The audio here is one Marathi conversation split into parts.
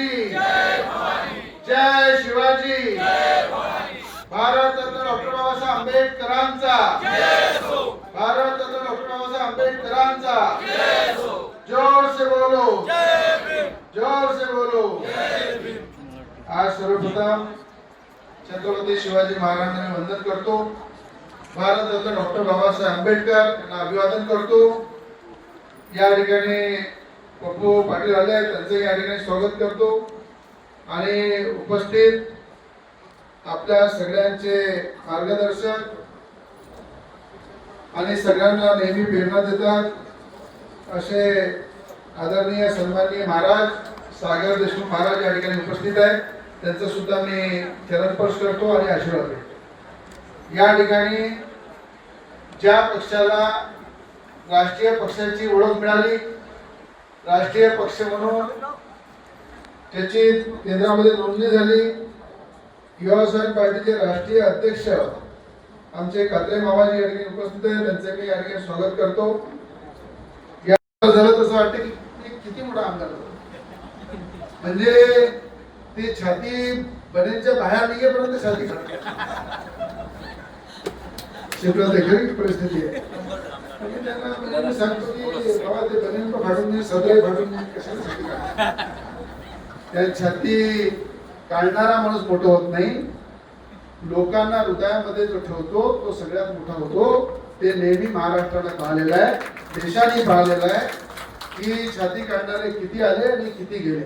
की जय शिवाजी, भारतरत्न डॉक्टर बाबासाहेब आंबेडकरांचा, भारतरत्न डॉक्टर बाबासाहेब आंबेडकरांचा, जोर से बोलो, जोर से बोलो। आज सर्वप्रथम छत्रपती शिवाजी महाराजांना वंदन करतो, भारतरत्न डॉक्टर बाबासाहेब आंबेडकर यांना अभिवादन करतो। या ठिकाणी पप्पू पाटील आले, त्यांचं या ठिकाणी स्वागत करतो आणि उपस्थित आपल्या सगळ्यांचे मार्गदर्शक आणि सगळ्यांना नेहमी प्रेरणा देतात असे आदरणीय सन्माननीय महाराज सागर देशमुख महाराज या ठिकाणी उपस्थित आहेत, त्यांचं सुद्धा मी चरणस्पर्श करतो आणि आशीर्वाद देतो। या ठिकाणी ज्या पक्षाला राष्ट्रीय पक्षाची ओळख मिळाली, राष्ट्रीय पक्ष म्हणून त्याची केंद्रामध्ये नोंदणी झाली, युवासेना पार्टीचे राष्ट्रीय अध्यक्ष आमचे कात्रे मामाजी या ठिकाणी उपस्थित आहेत, त्यांचे मी या ठिकाणी स्वागत करतो। या झालं तसं वाटतं की किती मोठा आमदार झाला, म्हणजे ती छाती बनेच्या बाहेर निघेपर्यंत छाती खरी परिस्थिती आहे। त्यांना सांगतो की बाबा ते बनेन फाटून सदरे फाटून कशाला त्या छाती काढणारा माणूस मोठा होत नाही, लोकांना हृदयामध्ये जो ठेवतो तो सगळ्यात मोठा होतो। ते नेहमी महाराष्ट्राला पाहिलेलं आहे, देशाने पाहिलेलं आहे की छाती काढणारे किती आले आणि किती गेले।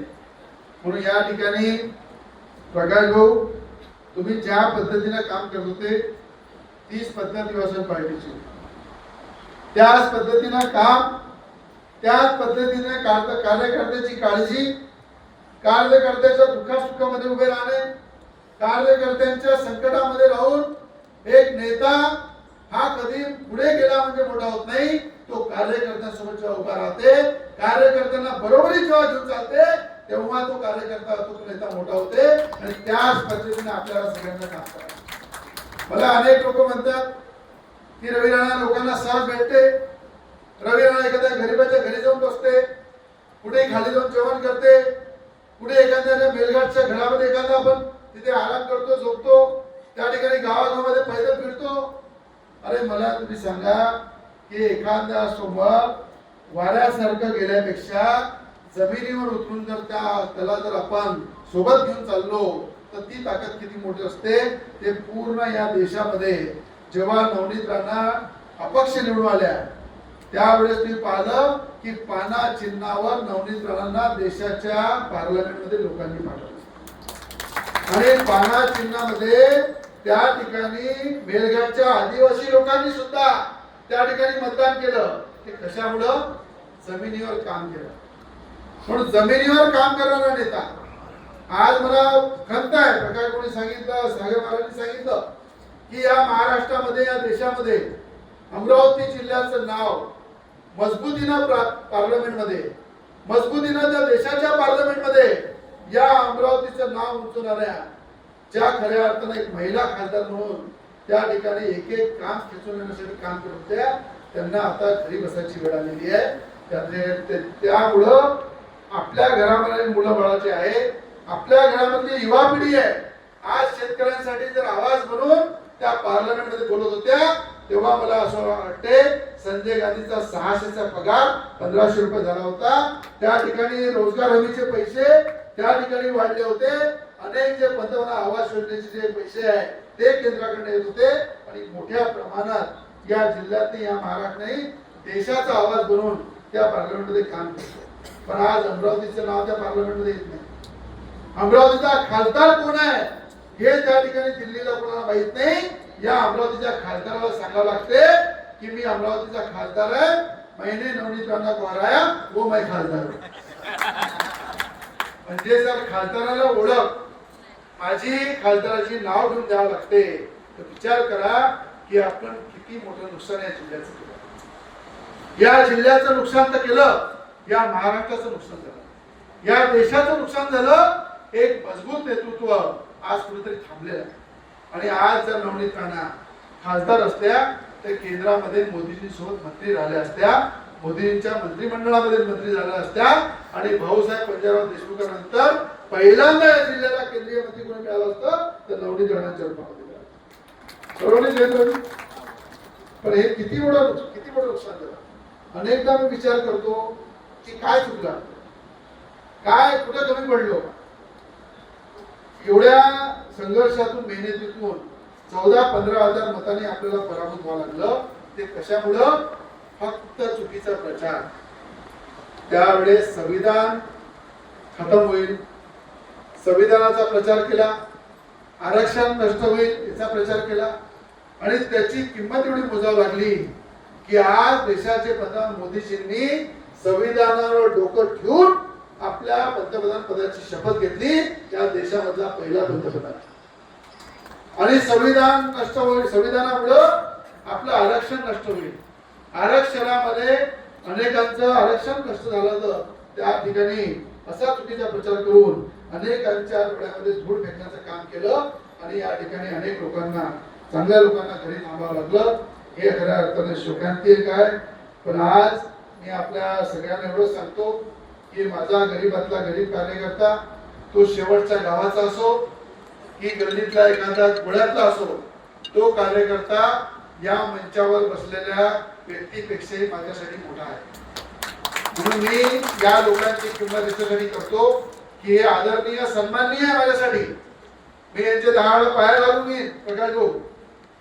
म्हणून या ठिकाणी प्रकाश भाऊ, तुम्ही ज्या पद्धतीने काम करत होते तीच पद्धत युवासेना पार्टीची, त्याच पद्धतीने काम, त्याच पद्धतीने कार्यकर्त्याची काळजी, कार्यकर्त्याच्या दुःखासुखामध्ये उभे राहणे, कार्यकर्त्यांच्या संकटामध्ये राहून एक नेता हा कधी पुढे गेला म्हणजे मोठा होत नाही, तो कार्यकर्त्यांसोबत जेव्हा उभा राहते, कार्यकर्त्यांना बरोबरी जेव्हा घेऊन चालते, तेव्हा तो कार्यकर्ता, तो नेता मोठा होते आणि त्याच पद्धतीने आपल्याला सगळ्यांना काम करायचं। मला अनेक लोक म्हणतात की रवी राणा लोकांना साथ भेटते, रवी राणा एखाद्या गरीबाच्या घरी जाऊन बसते, कुठे खाली जाऊन जेवण करते, कुठे एखाद्या मेलघाटच्या घरामध्ये एखादा आपण तिथे आराम करतो, झोपतो, त्या ठिकाणी गावागावामध्ये पैदल फिरतो। अरे मला तुम्ही सांगा की एखादा सोमवार वाऱ्यासारखं गेल्यापेक्षा जमिनीवर उतरून जर त्याला जर आपण सोबत घेऊन चाललो तर ती ताकद किती मोठी असते। ते पूर्ण या देशामध्ये जेव्हा नवनीत राणा अपक्ष निवडून आल्या त्यावेळेस तुम्ही पाहिलं की पाना चिन्हावर नवनीत राणांना देशाच्या पार्लमेंटमध्ये लोकांनी पाठवलं आणि पाना चिन्हामध्ये त्या ठिकाणी मेलघाटच्या आदिवासी लोकांनी सुद्धा त्या ठिकाणी मतदान केलं। ते कशामुळं? जमिनीवर काम केलं। म्हणून जमिनीवर काम करणारा नेता आज मला खंत आहे, प्रकाश कोणी सांगितलं, सागर महाराजांनी सांगितलं की या महाराष्ट्रामध्ये, या देशामध्ये अमरावती जिल्ह्याचं नाव मजबूतीनं पार्लमेंटमध्ये, मजबूतीनं त्या देशाच्या पार्लमेंटमध्ये या अमरावतीचं नाव उंचवणाऱ्या ज्या खऱ्या अर्थानं एक महिला खासदार म्हणून त्या ठिकाणी एक एक काम खेचून येण्यासाठी काम करत होत्या, त्यांना आता घरी बसायची वेळ आलेली आहे। त्यामुळं आपल्या घरामध्ये मुलं बाळाचे आहे, आपल्या घरामधली युवा पिढी आहे, आज शेतकऱ्यांसाठी जर आवाज बनवून त्या पार्लमेंटमध्ये बोलत होत्या, तेव्हा मला असं वाटते संजय गांधीचा 600चा पगार 1500 रुपये झाला होता, त्या ठिकाणी रोजगार हमीचे पैसे त्या ठिकाणी वाढले होते, अनेक जे पंतप्रधान आवास योजनेचे जे पैसे आहे ते केंद्राकडे येत होते आणि मोठ्या प्रमाणात या जिल्ह्यातही, या महाराष्ट्राने देशाचा आवाज बनवून त्या पार्लमेंटमध्ये काम करतो। पण आज अमरावतीचं नाव त्या पार्लमेंटमध्ये येत नाही। अमरावतीचा खासदार कोण आहे हे त्या ठिकाणी दिल्लीला कोणाला माहित नाही। या अमरावतीच्या खासदाराला सांगावं लागते की मी अमरावतीचा खासदार आहे, मैंने नवनीत राणा को हराया, वो मैं खासदार हूं। म्हणजे जर खासदाराला ओळख माझी खासदाराची नाव घेऊन द्यावं लागते तर विचार करा की आपण किती मोठं नुकसान या जिल्ह्याचं केलं। या जिल्ह्याचं नुकसान तर केलं, या महाराष्ट्राचं नुकसान झालं, या देशाचं नुकसान झालं। एक मजबूत नेतृत्व आज कुठेतरी थांबलेलं आहे आणि आज जर नवनीत राणा खासदार असत्या तर केंद्रामध्ये मोदीजी सोबत मंत्री झाल्या असत्या, मोदींच्या मंत्रिमंडळामध्ये मंत्री झाल्या असत्या आणि भाऊसाहेब पंजाबराव देशमुखांनंतर पहिल्यांदा या जिल्ह्याला केंद्रीय मंत्री कोणी मिळालं असतं तर नवनीत राणांच्या रूपामध्ये पण हे किती मोठं नुकसान झालं. अनेकदा मी विचार करतो की काय चुकलं, काय कुठं कमी पडलो. एवढ्या संघर्षातून मेहनतीतून 14-15 हजार मतांनी आपल्याला पराभूत व्हावं लागलं. ते कशामुळं? फक्त चुकीचा प्रचार. त्यावेळेस संविधान खतम होईल, संविधानाचा प्रचार केला, आरक्षण नष्ट होईल याचा प्रचार केला आणि त्याची किंमत एवढी मोजावी लागली की आज देशाचे पंतप्रधान मोदीजींनी संविधानावर डोकं ठेवून आपल्या पंतप्रधान पदाची शपथ घेतली. या देशामधला पहिला पंतप्रधान. आणि संविधान नष्ट होईल, संविधानामुळे आपलं आरक्षण नष्ट होईल. आरक्षणामध्ये अनेकांचं आरक्षण नष्ट झालं तर त्या ठिकाणी असा चुकीचा प्रचार करून अनेकांच्या डोळ्यामध्ये धूळ फेकण्याचं काम केलं आणि या ठिकाणी अनेक लोकांना, चांगल्या लोकांना घरी थांबावं लागलं. हे खऱ्या अर्थाने शोकांतिक आहे. पण आज मी आपल्या सगळ्यांना एवढं सांगतो की माझा गरीबातला गरीब कार्यकर्ता, तो शेवटच्या गावाचा असो की गल्लीतला एखादा गोळ्यातला असो, तो कार्यकर्ता या मंचावर बसलेल्या व्यक्तीपेक्षाही माझ्यासाठी मोठा आहे. म्हणून मी या लोकांची किंमत याच्यासाठी करतो की हे आदरणीय, सन्माननीय आहे माझ्यासाठी. मी यांचे 10 वेळा पाया लागून येईन प्रकाश भाऊ,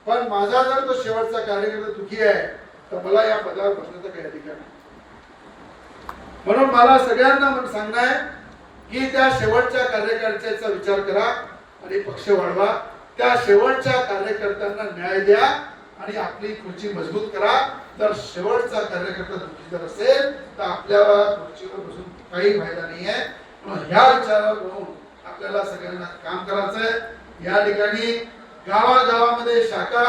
पण माझा जर तो शेवटचा कार्यकर्ता दुखी आहे तर मला या पदावर बसण्याचं काही अधिकार नाही. म्हणून मला सगळ्यांना सांगणं आहे की त्या शेवटच्या कार्यकर्त्याचा विचार करा आणि पक्ष वाढवा. त्या शेवटच्या कार्यकर्त्यांना न्याय द्या आणि आपली खुर्ची मजबूत करा. तर शेवटचा कार्यकर्ता दुखी जर असेल तर आपल्याला खुर्चीवर बसून काही फायदा नाही आहे. ह्या विचारावर घेऊन आपल्याला सगळ्यांना काम करायचं आहे. या ठिकाणी गावागावामध्ये शाखा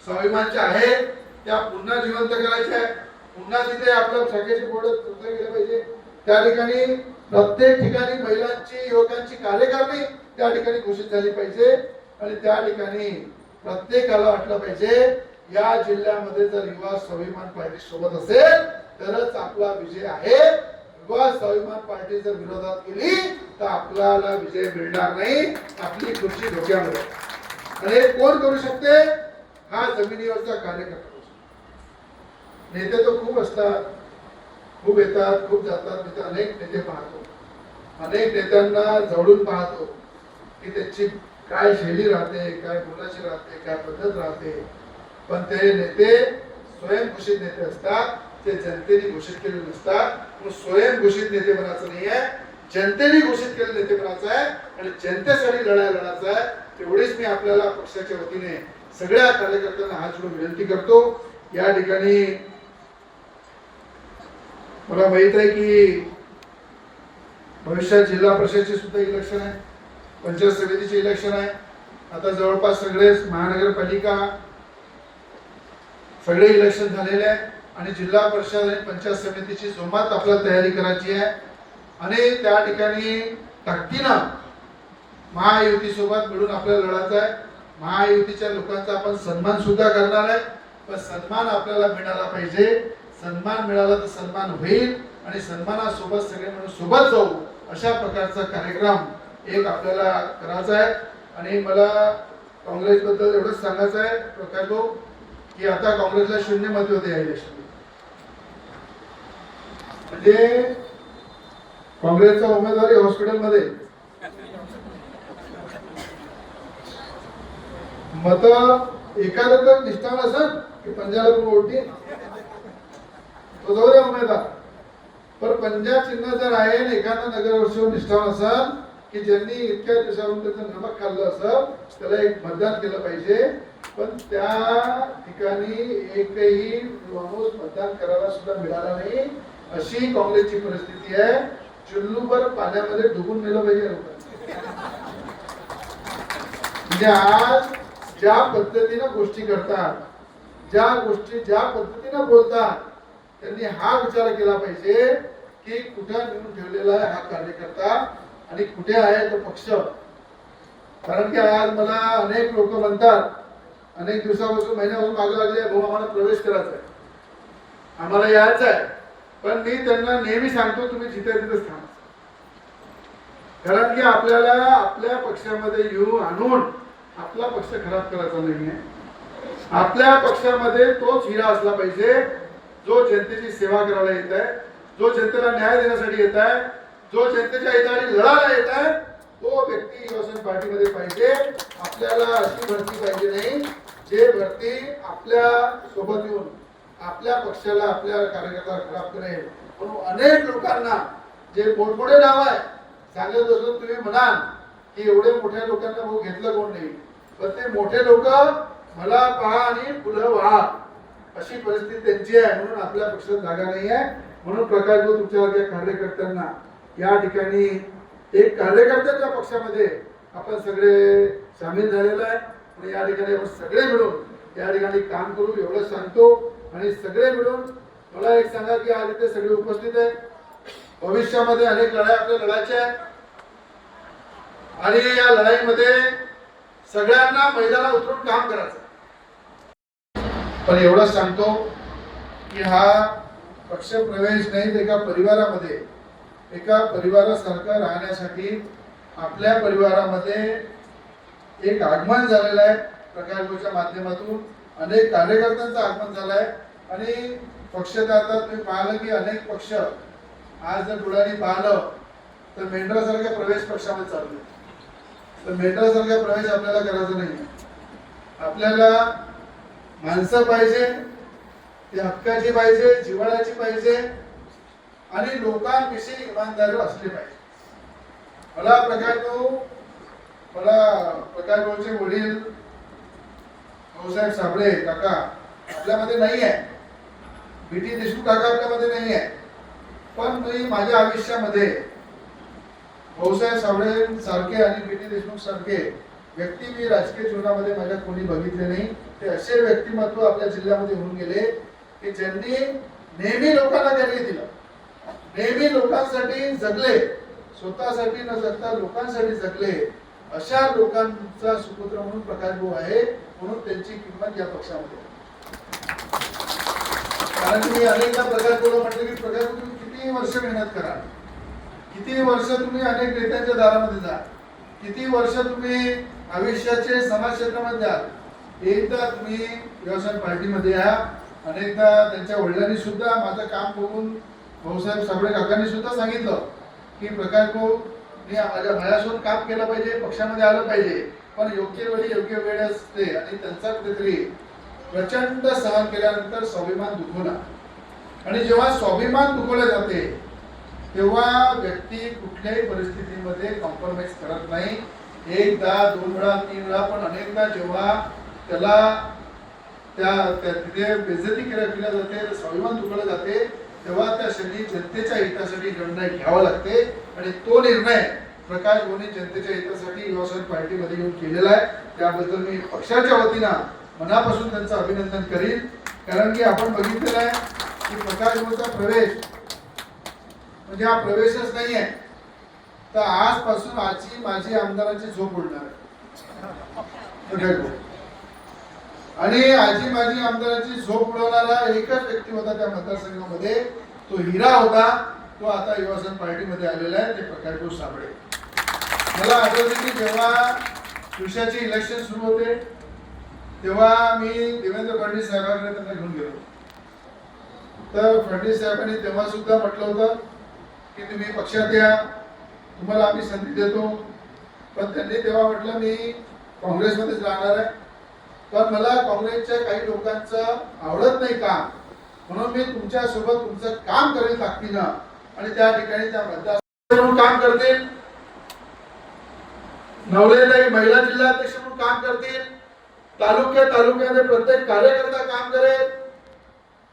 स्वाभिमानच्या आहेत, त्या पुन्हा जिवंत करायच्या आहेत. पुन्हा तिथे आपल्या शाखेचे बोर्ड गेले पाहिजे. त्या ठिकाणी प्रत्येक ठिकाणी महिलांची, युवकांची कार्यकारिणी त्या ठिकाणी घोषित झाली पाहिजे आणि त्या ठिकाणी प्रत्येकाला वाटलं पाहिजे या जिल्ह्यामध्ये जर युवा स्वाभिमान पार्टी सोबत असेल तरच आपला विजय आहे. युवा स्वाभिमान पार्टी जर विरोधात केली तर आपल्याला विजय मिळणार नाही. आपली खुर्ची धोक्यामध्ये. आणि कोण करू शकते? हा जमिनीवरचा कार्यकर्ता. नेते तर खूप असतात, खूप येतात, खूप जातात. मी तर अनेक नेते पाहतो, अनेक नेत्यांना जवळून पाहतो की त्याची काय शैली राहते, काय बोलायची राहते, काय पद्धत राहते. पण ते नेते स्वयंघोषित नेते असतात, ते जनतेने घोषित केलेले नसतात. स्वयंघोषित नेते बनायचं नाही आहे, जनतेने घोषित केलेले नेते बनायचं आहे आणि जनतेसाठी लढाई लढायचं आहे. तेवढीच मी आपल्याला पक्षाच्या वतीने सगळ्या कार्यकर्त्यांना हात जोडून विनंती करतो. या ठिकाणी मला माहित आहे की भविष्यात जिल्हा परिषदेचे सुद्धा इलेक्शन आहे, पंचायत समितीचे इलेक्शन आहे. आता जवळपास सगळेच महानगरपालिका सगळे इलेक्शन झालेले आहे आणि जिल्हा परिषद आणि पंचायत समितीची जोमात आपल्याला तयारी करायची आहे. आणि त्या ठिकाणी ताकदीनं महायुती सोबत मिळून आपल्याला लढायचं आहे. महायुतीच्या लोकांचा आपण सन्मान सुद्धा करणार आहे. पण सन्मान आपल्याला मिळाला पाहिजे. सन्मान मिळाला तर सन्मान होईल आणि सन्मानासोबत सगळे मिळून सोबत जाऊ अशा प्रकारचा कार्यक्रम एक आपल्याला करायचा आहे. आणि मला काँग्रेसबद्दल एवढंच सांगायचं आहे प्रकाश भाऊ की आता काँग्रेसला 0 मत होते या इलेक्शन. म्हणजे काँग्रेसचा उमेदवारी हॉस्पिटलमध्ये मत एखादा तर निष्ठावान असेल की पंजाला वोटी तो जाऊ द्या उमेदवार. पण पंजाब चिन्ह जर आहे आणि एखादा नगरवर्षीय निष्ठावान असेल की ज्यांनी इतक्या दिवसावरून त्याचं नमक खाल्लं असेल त्याला एक मतदान केलं पाहिजे. पण त्या ठिकाणी एकही माणूस मतदान करायला सुद्धा मिळाला नाही. अशी काँग्रेसची परिस्थिती आहे. चुल्लूभर पाण्यामध्ये डुबून नेलं पाहिजे लोकांना. म्हणजे आज ज्या पद्धतीने गोष्टी करतात, ज्या पद्धतीने बोलतात, त्यांनी हा विचार केला पाहिजे की कुठे नेऊन ठेवलेला आहे हा कार्यकर्ता आणि कुठे आहे तो पक्ष. कारण की आज मला अनेक लोक म्हणतात, अनेक दिवसापासून, महिन्यापासून मागे लागले, भाऊ आम्हाला प्रवेश करायचा आहे, आम्हाला यायचं आहे. पण मी त्यांना नेहमी सांगतो तुम्ही जिथे तिथेच थांबा. कारण की आपल्याला आपल्या पक्षामध्ये येऊन आणून आपला पक्ष खराब करायचा नाहीये. आपल्या पक्षामध्ये तोच हिरा असला पाहिजे जो जनतेची सेवा करायला येत आहे, जो जनतेला न्याय देण्यासाठी येत आहे, जो जनतेच्या हितासाठी लढायला येत आहे, तो व्यक्ती युवासेना पार्टीमध्ये पाहिजे. आपल्याला अशी भरती पाहिजे नाही जे भरती आपल्या सोबत येऊन आपल्या पक्षाला आपल्या कार्यकर्त्याला खराब करेल. म्हणून अनेक लोकांना जे मोठमोठे नाव आहे सांगत असून तुम्ही म्हणाल की एवढे मोठ्या लोकांना भाऊ घेतलं कोण नाही, पण ते मोठे लोक मला पहा आणि फुलं व्हा अशी परिस्थिती त्यांची आहे. म्हणून आपल्या पक्षात जागा नाही आहे. म्हणून प्रकाश भाऊ तुमच्यासारख्या कार्यकर्त्यांना या ठिकाणी एक कार्यकर्त्याच्या पक्षामध्ये आपण सगळे सामील झालेलो आहे. आणि या ठिकाणी आपण सगळे मिळून या ठिकाणी काम करू एवढं सांगतो. आणि सगळे मिळून मला एक सांगा की आज इथे सगळे उपस्थित आहे. भविष्यामध्ये अनेक लढाई आपल्या लढायच्या आहेत आणि या लढाईमध्ये सगळ्यांना मैदानात उतरून काम करायचं. पण एवढंच सांगतो की हा पक्ष प्रवेश नाही, एका परिवारामध्ये एका परिवारासारखं राहण्यासाठी आपल्या परिवारामध्ये एक आगमन झालेलं आहे. प्रकाशभाऊच्या माध्यमातून अनेक कार्यकर्त्यांचं आगमन झालं आहे. आणि पक्षात आता तुम्ही पाहिलं की अनेक पक्ष आज जर डोळ्यांनी पाहिलं तर मेंढरासारख्या प्रवेश पक्षामध्ये चालू आहे. तर मेंढरासारखा प्रवेश आपल्याला करायचा नाही. आपल्याला माणसं पाहिजे, ती हक्काची पाहिजे, जिव्हाळ्याची पाहिजे आणि लोकांविषयी इमानदारी असली पाहिजे. मला प्रकाशभाऊचे वडील भाऊसाहेब साबळे काका आपल्यामध्ये नाही आहे, बीटी देशमुख काका आपल्यामध्ये नाही आहे. पण मी माझ्या आयुष्यामध्ये भाऊसाहेब साबळे सारखे आणि बीटी देशमुख सारखे व्यक्ती मी राजकीय जीवनामध्ये माझ्या कोणी बघितले नाही. ते असे व्यक्तिमत्व आपल्या जिल्ह्यामध्ये होऊन गेले की ज्यांनी नेहमी लोकांना कार्य दिलं, नेहमी लोकांसाठी जगले, स्वतःसाठी न जगता लोकांसाठी जगले. अशा लोकांचा सुपुत्र म्हणून प्रकाशभाऊ आहे. म्हणून त्यांची किंमत या पक्षामध्ये. कारण की मी अनेकदा प्रकाशभाऊला म्हटलं की प्रकाशभाऊ तुम्ही किती वर्ष मेहनत करा, किती वर्ष तुम्ही अनेक नेत्यांच्या दारामध्ये जा, किती वर्ष तुम्ही आयुष्याचे समाज क्षेत्रामध्ये द्याल, एकदा तुम्ही युवासेना पार्टीमध्ये या. अनेकदा त्यांच्या वडिलांनी सुद्धा माझं काम बघून भाऊसाहेब साबळे काकांनी सुद्धा सांगितलं की प्रकाशभाऊ मी माझ्यासोबत काम केलं पाहिजे, पक्षामध्ये आलं पाहिजे, पण योग्य वेळी योग्य वेळ असते. आणि त्यांचा कुठेतरी प्रचंड सहन केल्यानंतर स्वाभिमान दुखवला. आणि जेव्हा स्वाभिमान दुखवले जाते तेव्हा व्यक्ती कुठल्याही परिस्थितीमध्ये कॉम्प्रोमाइज करत नाही. एकदा, दोन वेळा, तीन वेळा, पण अनेकदा जेव्हा त्याला तिथे बेइज्जती केल्या जाते, स्वाभिमान दुखवले जाते, तेव्हा त्या क्षणी जनतेच्या हितासाठी निर्णय घ्यावा लागते. आणि तो निर्णय प्रकाश भाऊनी जनतेच्या हितासाठी युवासेना पार्टीमध्ये येऊन केलेला आहे. त्याबद्दल मी पक्षाच्या वतीनं मनापासून त्यांचं अभिनंदन करीन. कारण की आपण बघितलेलं आहे की प्रकाश भाऊचा प्रवेश म्हणजे हा प्रवेशच नाही आहे. तर आजपासून आजची माझी आमदारांची झोप उडणार आहे. आणि आजी माझी आमदारांची झोप उडवणारा एकच व्यक्ती होता त्या मतदारसंघामध्ये, तो हिरा होता. तो आता युवासेना पार्टीमध्ये आलेला आहे, ते प्रकाशभाऊ साबळे. मला आठवते की जेव्हा शिवसेनेचे इलेक्शन सुरू होते तेव्हा मी देवेंद्र फडणवीस साहेबांकडे त्यांना घेऊन गेलो. तर फडणवीस साहेबांनी तेव्हा सुद्धा म्हटलं होतं की तुम्ही पक्षात या, तुम्हाला आम्ही संधी देतो. पण त्यांनी तेव्हा म्हटलं मी काँग्रेसमध्येच राहणार आहे, पण मला काँग्रेसच्या काही लोकांचं आवडत नाही काम, म्हणून मी तुमच्या सोबत तुमचं काम करेल ताकदीनं. आणि त्या ठिकाणी त्या मतदार म्हणून काम करतील, नवलेला महिला जिल्हाध्यक्ष म्हणून काम करतील, तालुक्यामध्ये प्रत्येक कार्यकर्ता काम करेल.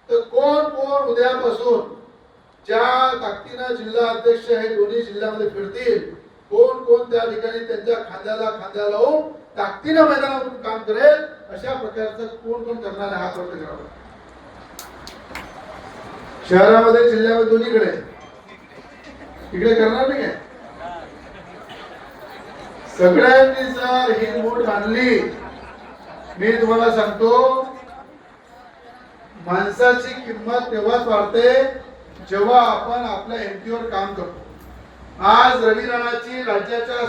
तर कोण कोण उद्यापासून ज्या ताकदीनं जिल्हा अध्यक्ष हे दोन्ही जिल्ह्यामध्ये फिरतील, कोण कोण त्या ठिकाणी त्यांच्या खांद्याला खांद्या लावून ताकदीनं मैदानातून काम करेल, अशा प्रकारचं कोण कोण करणार आहे हात वर करावा. शहरामध्ये जिल्ह्यामध्ये दोन्हीकडे इकडे करणार नाही काय? सगळ्यांनी जर ही मूठ आणली, मी तुम्हाला सांगतो माणसाची किंमत तेव्हाच वाढते जेव्हा आपण आपल्या एमटीवर काम करतो. आज रवी राणाची राज्याच्या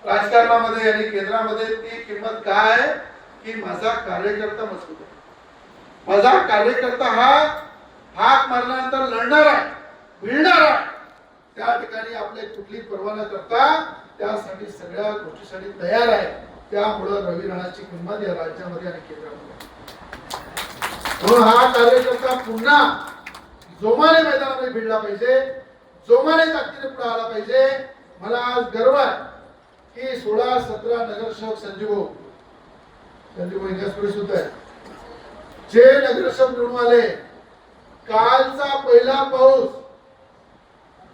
राजकारणामध्ये आणि केंद्रामध्ये ती किंमत काय आहे की माझा कार्यकर्ता मजबूत आहे, माझा कार्यकर्ता हा हाक मारल्यानंतर लढणार आहे, भिडणार आहे, त्या ठिकाणी आपले कुठली पर्वा न करता त्यासाठी सगळ्या गोष्टीसाठी तयार आहे. त्यामुळे रवी राणाची किंमत या राज्यामध्ये आणि केंद्रामध्ये. म्हणून हा कार्यकर्ता पुन्हा जोमाने मैदानामध्ये भिडला पाहिजे, जोमाने ताकदीने पुढे आला पाहिजे. मला आज गर्व आहे की 16-17 नगरसेवक संजीव इंगसपुरे सुद्धा आहे, जे नगरसेवक निवडून आले. कालचा पहिला पाऊस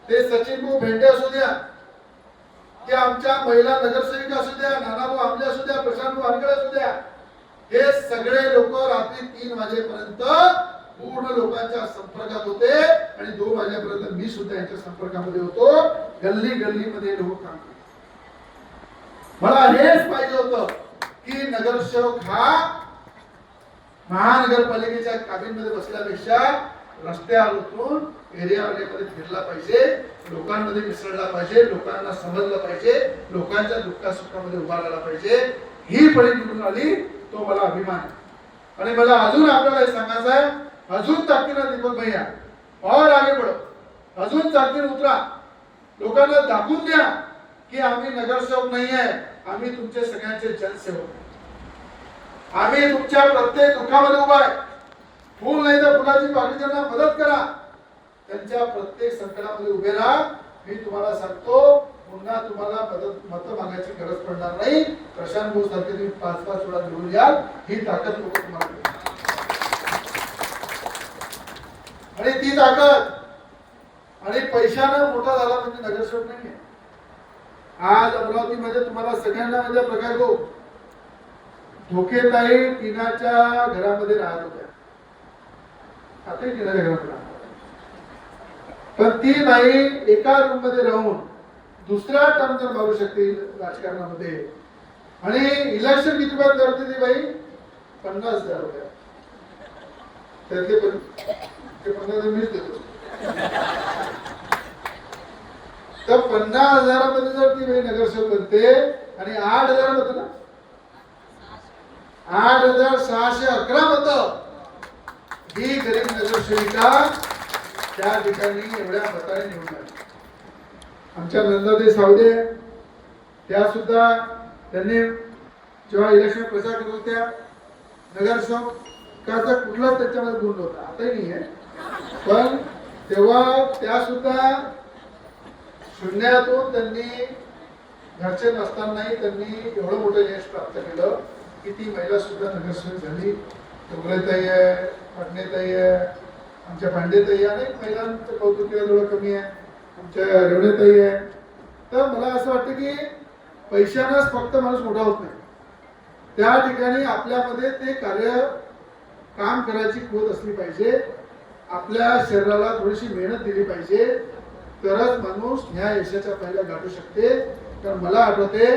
ते सचिन भाऊ भेंडे असू द्या, ते आमच्या महिला नगरसेविका असू द्या, नानाभाऊ आमले असू द्या, प्रशांत भाऊ आंगळे असू द्या, हे सगळे लोक रात्री 3 वाजेपर्यंत पूर्ण लोकांच्या संपर्कात होते आणि 2 वाजेपर्यंत मी सुद्धा यांच्या संपर्कामध्ये होतो. गल्ली गल्लीमध्ये लोक काम करतात. मला हेच पाहिजे होतं की नगरसेवक हा महानगरपालिकेच्या कॅबिनमध्ये बसल्यापेक्षा रस्त्यावर उतरून एरियामध्ये फिरला पाहिजे, लोकांमध्ये मिसळला पाहिजे, लोकांना समजलं पाहिजे, लोकांच्या दुःखासुखामध्ये उभा राहिला पाहिजे. ही पळी निवडून आली, तो मला अभिमान आहे. आणि मला अजून आपल्याला हे सांगायचं आहे, अजून ताकदीने दीपक भैया और आगे बढ़ो, अजून ताकदीने उतरा, लोकांना दाखवून द्या की आम्ही नगरसेवक नाही आहे, आम्ही तुमचे सगळ्यांचे जनसेवक, आम्ही तुमच्या प्रत्येक दुःखामध्ये उभा आहे. फूल नाही तर फुलाची पाकळी त्यांना मदत करा, त्यांच्या प्रत्येक संकटामध्ये उभे राहा. मी तुम्हाला सांगतो, पुन्हा तुम्हाला मत मागायची गरज पडणार नाही. प्रशांत भाऊ सारखे तुम्ही 5-5 वेळा निवडून याल, ही ताकद लोक तुम्हाला देतील. आणि ती ताकद आणि पैशानं मोठा झाला म्हणजे नगरसेवक नाही. आज अमरावतीमध्ये तुम्हाला सगळ्यांना म्हणजे प्रकार गो धोकेताई टिनाच्या घरामध्ये राहत होत्या, आताही टिनाच्या घरामध्ये राहत, पण ती नाही एका रूम मध्ये राहून दुसरा टर्म जर मारू शकते राजकारणामध्ये. आणि इलेक्शन किती वेळा करते ती बाई? 50,000 रुपये. त्यातले 50,000 मीच देतो. तर 50,000 मध्ये जर ती बाई नगरसेवक बनते आणि 8,000 मत ना, 8,611 मत ही गरीब नगरसेविका त्या ठिकाणी एवढ्या मताने निवडून आली. आमच्या नंदाताई सावदे त्या सुद्धा त्यांनी जेव्हा इलेक्शन प्रचार करत होत्या, नगरसेवकाचा कुठलाच त्याच्यामध्ये गुण होता, आताही नाही आहे, पण तेव्हा त्या सुद्धा शून्यातून त्यांनी घरचे नसतानाही त्यांनी एवढं मोठं यश प्राप्त केलं की ती महिला सुद्धा नगरसेवक झाली. डोंगरेताई आहे, पाटणेताई आहे, आमच्या पांडेताई, अनेक महिलांचं कौतुक केलं थोडं कमी आहे, आमच्या रेवणेताई आहे. तर मला असं वाटतं की पैशानंच फक्त माणूस मोठा होत नाही, त्या ठिकाणी आपल्यामध्ये ते काम करायची खोत असली पाहिजे, आपल्या शरीराला थोडीशी मेहनत दिली पाहिजे, तरच माणूस ह्या यशाच्या पायऱ्या गाठू शकते. तर मला आठवते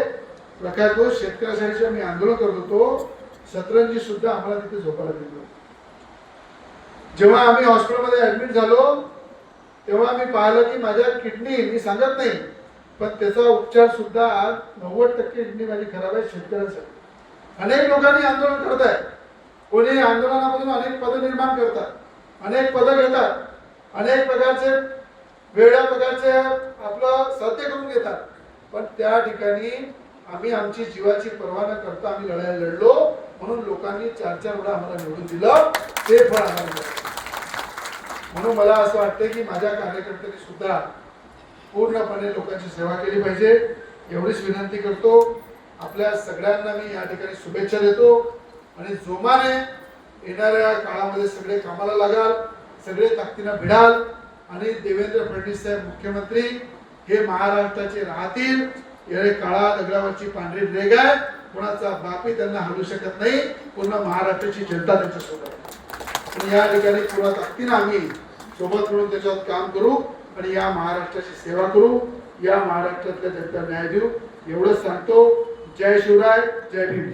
प्रकाश घोष शेतकऱ्यासाठी मी आंदोलन करत होतो, शतरंजी सुद्धा आम्हाला तिथे झोपायला दिलं. जेव्हा आम्ही हॉस्पिटलमध्ये ऍडमिट झालो तेव्हा मी पाहिलं की माझ्या किडनी, मी सांगत नाही पण त्याचा उपचार सुद्धा आज 90% किडनी माझी खराब आहे शेतकऱ्यांसाठी. अनेक लोकांनी आंदोलन करत आहे, कोणी आंदोलनामधून अनेक पद निर्माण करतात, अनेक पद घेतात, अनेक प्रकारचे वेगळ्या प्रकारचे आपलं सत्य करून घेतात, पण त्या ठिकाणी आम्ही आमची जीवाची पर्वा न करता आम्ही लढाई लढलो. म्हणून लोकांनी 4-4 वेळा आम्हाला निवडून दिलं, ते फळ आम्हाला मिळालं. म्हणून मला असं वाटतं की माझ्या कार्यकर्त्यांनी सुद्धा पूर्णपणे लोकांची सेवा केली पाहिजे, एवढीच विनंती करतो. आपल्या सगळ्यांना मी या ठिकाणी शुभेच्छा देतो आणि जोमाने येणाऱ्या काळामध्ये सगळे कामाला लागाल, सगळे ताकदीने भिडाल आणि देवेंद्र फडणवीस साहेब मुख्यमंत्री हे महाराष्ट्राचे राहतील. या काळा दगडावरची पांढरी रेघ आहे, कोणाचा बापही त्यांना हलवू शकत नाही. पूर्ण महाराष्ट्राची जनता त्यांच्या सोबत आहे आणि या ठिकाणी पूर्ण ताकदीने आम्ही सोबत मिळून त्याच्यात काम करू आणि या महाराष्ट्राची सेवा करू, या महाराष्ट्रातल्या जनता न्याय देऊ, एवढंच सांगतो. जय शिवराय, जय भीम.